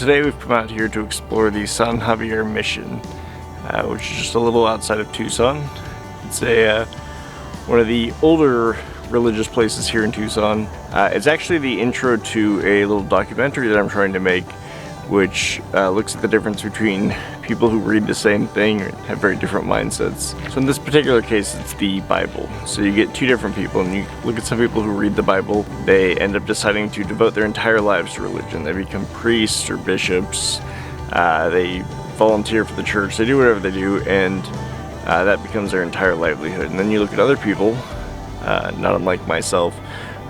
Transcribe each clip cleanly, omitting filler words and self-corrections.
today we've come out here to explore the San Xavier Mission, which is just a little outside of Tucson. It's one of the older religious places here in Tucson. It's actually the intro to a little documentary that I'm trying to make, which looks at the difference between people who read the same thing and have very different mindsets. So in this particular case, it's the Bible. So you get two different people, and you look at some people who read the Bible, they end up deciding to devote their entire lives to religion. They become priests or bishops, they volunteer for the church, they do whatever they do, and that becomes their entire livelihood. And then you look at other people, not unlike myself,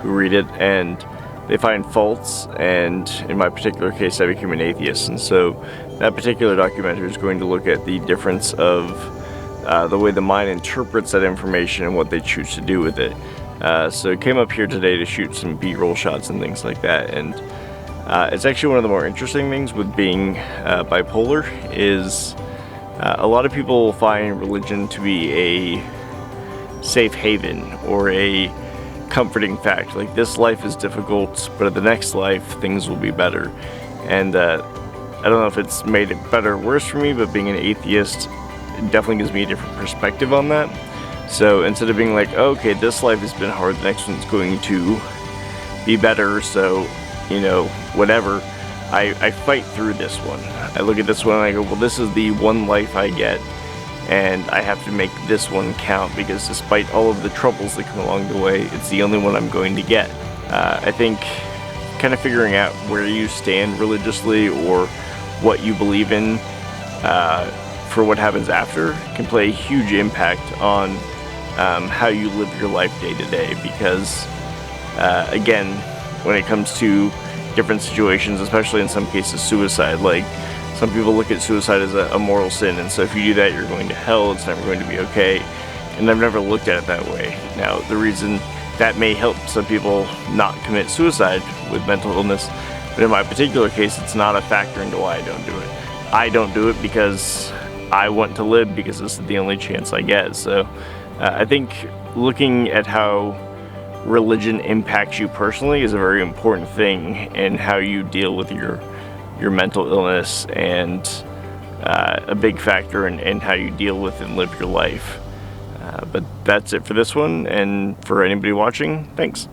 who read it and they find faults, and in my particular case I became an atheist. And so that particular documentary is going to look at the difference of the way the mind interprets that information and what they choose to do with it. So I came up here today to shoot some B-roll shots and things like that, and it's actually one of the more interesting things with being bipolar is a lot of people find religion to be a safe haven or a comforting fact, like this life is difficult, but in the next life things will be better. And I don't know if it's made it better or worse for me, but being an atheist, it definitely gives me a different perspective on that. So instead of being like, oh, okay, this life has been hard, the next one's going to be better, so, you know, whatever, I fight through this one. I look at this one and I go, well, this is the one life I get, and I have to make this one count, because despite all of the troubles that come along the way, it's the only one I'm going to get. I think kind of figuring out where you stand religiously or what you believe in for what happens after can play a huge impact on how you live your life day to day, because again, when it comes to different situations, especially in some cases suicide, like some people look at suicide as a moral sin, and so if you do that, you're going to hell, it's never going to be okay. And I've never looked at it that way. Now, the reason that may help some people not commit suicide with mental illness, but in my particular case, it's not a factor into why I don't do it. I don't do it because I want to live, because this is the only chance I get. So I think looking at how religion impacts you personally is a very important thing in how you deal with your mental illness, and a big factor in how you deal with and live your life. But that's it for this one, and for anybody watching, thanks.